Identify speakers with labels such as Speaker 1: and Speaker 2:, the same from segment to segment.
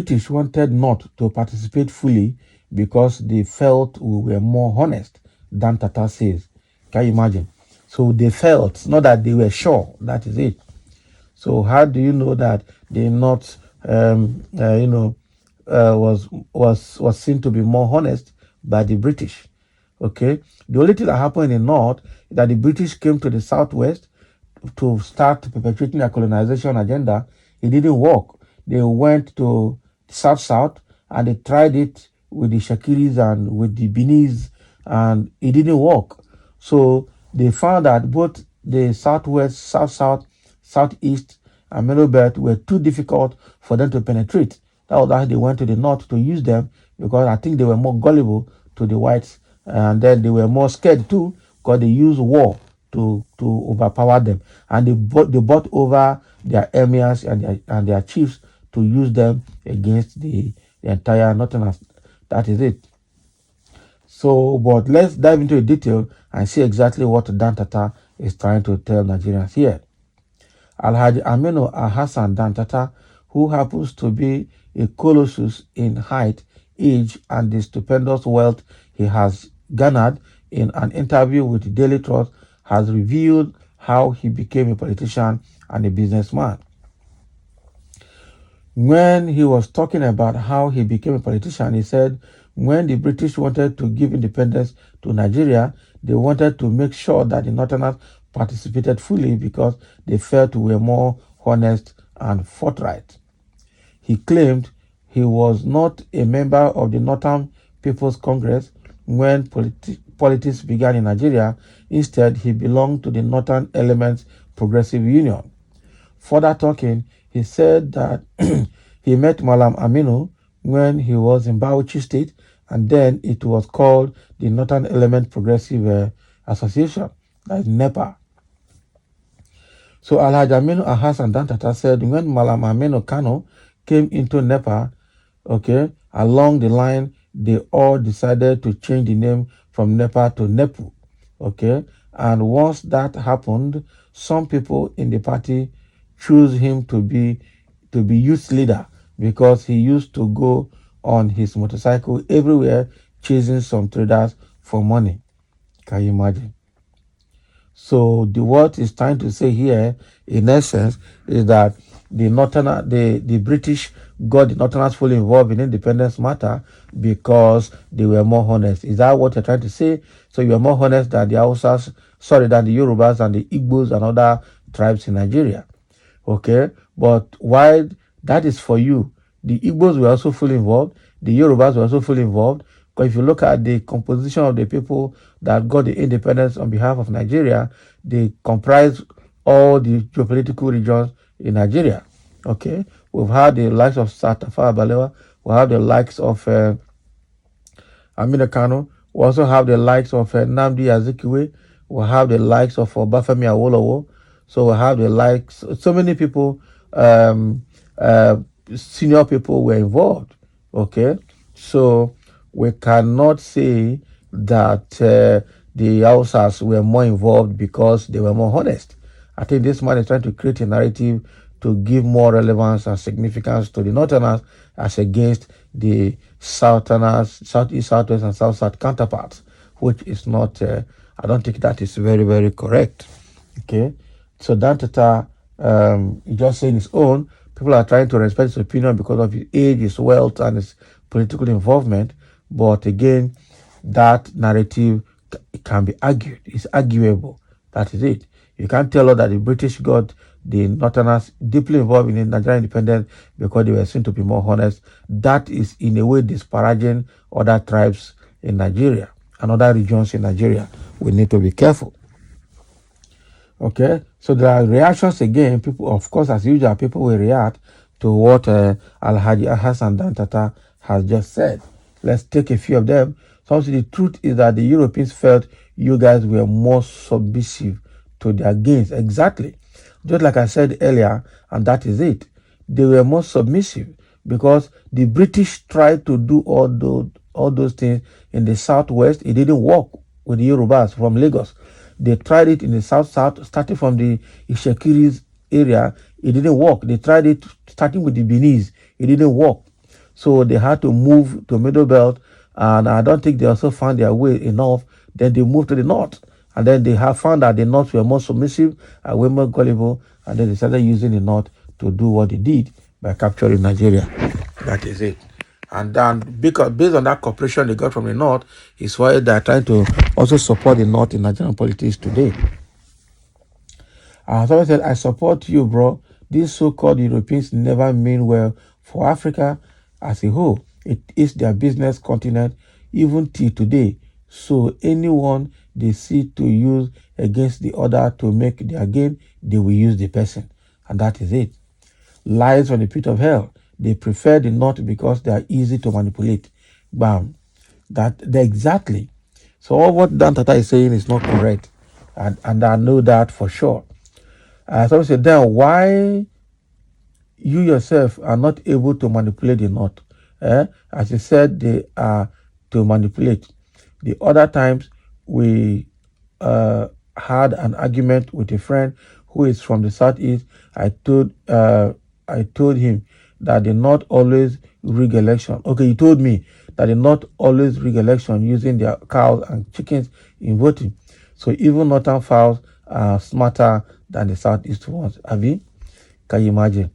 Speaker 1: British wanted not to participate fully because they felt we were more honest, Dantata says. Can you imagine? So they felt, not that they were sure, that is it. So how do you know that they not, was seen to be more honest by the British? Okay, the only thing that happened in the north is that the British came to the southwest to start perpetuating their colonization agenda. It didn't work. They went to south and they tried it with the Shakiris and with the Benis, and it didn't work. So they found that both the southwest, south, southeast, and middle belt were too difficult for them to penetrate. That was why they went to the north to use them, because I think they were more gullible to the whites, and then they were more scared too, because they used war to overpower them, and they bought over their emirs and their chiefs to use them against the entire northerners. That is it. So, but let's dive into the detail and see exactly what Dantata is trying to tell Nigerians here. Alhaji Aminu Hassan Dantata, who happens to be a colossus in height, age, and the stupendous wealth he has garnered, in an interview with the Daily Trust, has revealed how he became a politician and a businessman. When he was talking about how he became a politician, he said, when the British wanted to give independence to Nigeria, they wanted to make sure that the Northerners participated fully because they felt we were more honest and forthright. He claimed he was not a member of the Northern People's Congress when politics began in Nigeria. Instead, he belonged to the Northern Elements Progressive Union. Further talking, he said that he met Malam Aminu when he was in Bauchi State, and then it was called the Northern Element Progressive Association, that is NEPA. So Alhaji Aminu Hassan Dantata said when Malam Aminu Kano came into NEPA, okay, along the line, they all decided to change the name from NEPA to NEPU, okay? And once that happened, some people in the party chose him to be youth leader, because he used to go on his motorcycle everywhere chasing some traders for money. Can you imagine? So what he's trying to say here, in essence, is that the British got the Northerners fully involved in independence matter because they were more honest. Is that what you're trying to say? So you are more honest than the Hausas, than the Yorubas and the Igbos and other tribes in Nigeria. Okay, but why that is for you? The Igbos were also fully involved. The Yorubas were also fully involved. Because if you look at the composition of the people that got the independence on behalf of Nigeria, they comprise all the geopolitical regions in Nigeria. Okay, we've had the likes of Tafawa Balewa. We have the likes of Amina Kano. We also have the likes of Nnamdi Azikiwe. We have the likes of Obafemi Awolowo. So we have the likes. So many people, senior people were involved. Okay, so we cannot say that the Hausas were more involved because they were more honest. I think this man is trying to create a narrative to give more relevance and significance to the Northerners as against the Southerners, Southeast, Southwest, and South counterparts, which is not, I don't think that is very, very correct. Okay, so Dantata just saying his own. People are trying to respect his opinion because of his age, his wealth, and his political involvement. But again, that narrative can be argued. It's arguable. That is it. You can't tell us that the British got the Northerners deeply involved in Nigerian independence because they were seen to be more honest. That is in a way disparaging other tribes in Nigeria and other regions in Nigeria. We need to be careful. Okay, so there are reactions again. People, of course, as usual, people will react to what Alhaji Hassan Dantata has just said. Let's take a few of them. So the truth is that the Europeans felt you guys were more submissive to their gains. Exactly. Just like I said earlier, and that is it. They were more submissive because the British tried to do all those things in the southwest. It didn't work with the Yorubas from Lagos. They tried it in the south, starting from the Ishekiris area. It didn't work. They tried it starting with the Benis. It didn't work. So they had to move to Middle Belt, and I don't think they also found their way enough. Then they moved to the North, and then they have found that the North were more submissive and were more gullible, and then they started using the North to do what they did by capturing Nigeria. That is it. And then, because based on that cooperation they got from the North, is why they're trying to also support the North in Nigerian politics today. Someone said, I support you, bro. These so-called Europeans never mean well for Africa as a whole. It is their business continent, even till today. So anyone they see to use against the other to make their gain, they will use the person. And that is it. Lies from the pit of hell. They prefer the North because they are easy to manipulate. Bam. Exactly. So all what Dantata is saying is not correct. And I know that for sure. Someone said, then why you yourself are not able to manipulate the North? As you said, they are to manipulate. The other times we had an argument with a friend who is from the southeast. I told him that they not always rig election. Okay, he told me that they not always rig election using their cows and chickens in voting. So even northern fowls are smarter than the southeast ones. Abi, can you imagine?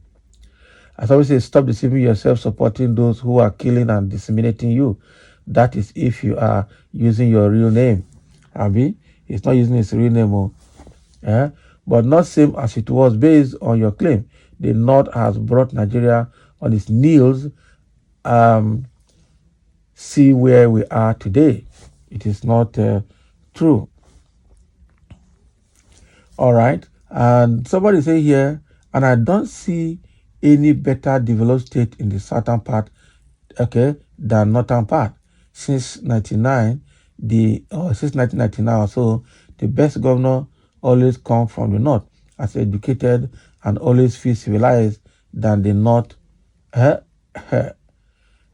Speaker 1: As I always say, stop deceiving yourself, supporting those who are killing and disseminating you. That is if you are using your real name. Abi, he's not using his real name. But not same as it was based on your claim. The North has brought Nigeria on its knees. See where we are today. It is not true. All right. And somebody say here, and I don't see any better developed state in the southern part, okay, than northern part. Since 99, since 1999 or so, the best governor always come from the north, as educated and always feel civilized than the north.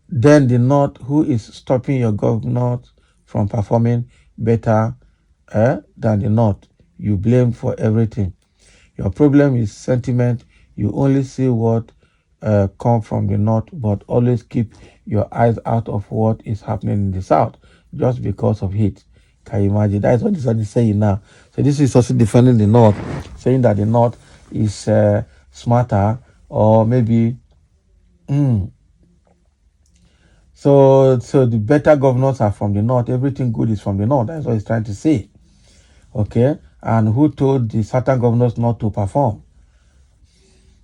Speaker 1: Then the north, who is stopping your governor from performing better than the north. You blame for everything. Your problem is sentiment. You only see what come from the north, but always keep your eyes out of what is happening in the south, just because of heat. Can you imagine? That is what this one is saying now. So this is also defending the north, saying that the north is smarter, or maybe. So the better governors are from the north. Everything good is from the north. That's what he's trying to say. Okay, and who told the southern governors not to perform?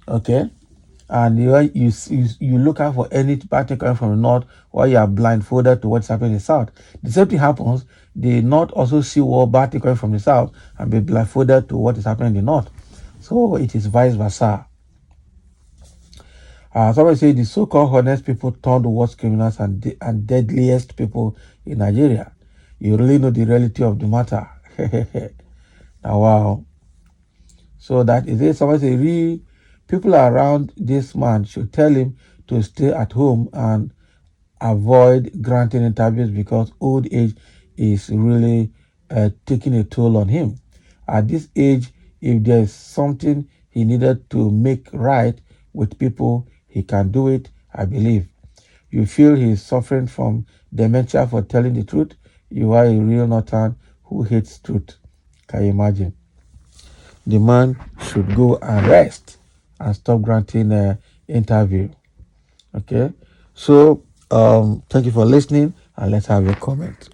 Speaker 1: Okay, and you look out for any party coming from the north, while you are blindfolded to what's happening in the south. The same thing happens. The north also see what party coming from the south and be blindfolded to what is happening in the north. So it is vice versa. Somebody say the so-called honest people turned the worst criminals and deadliest people in Nigeria. You really know the reality of the matter. Now, wow. So that is it. Somebody say, people around this man should tell him to stay at home and avoid granting interviews, because old age is really taking a toll on him. At this age, if there's something he needed to make right with people, he can do it, I believe. You feel he is suffering from dementia for telling the truth. You are a real Northern who hates truth. Can you imagine? The man should go and rest and stop granting an interview. Okay? So, thank you for listening, and let's have a comment.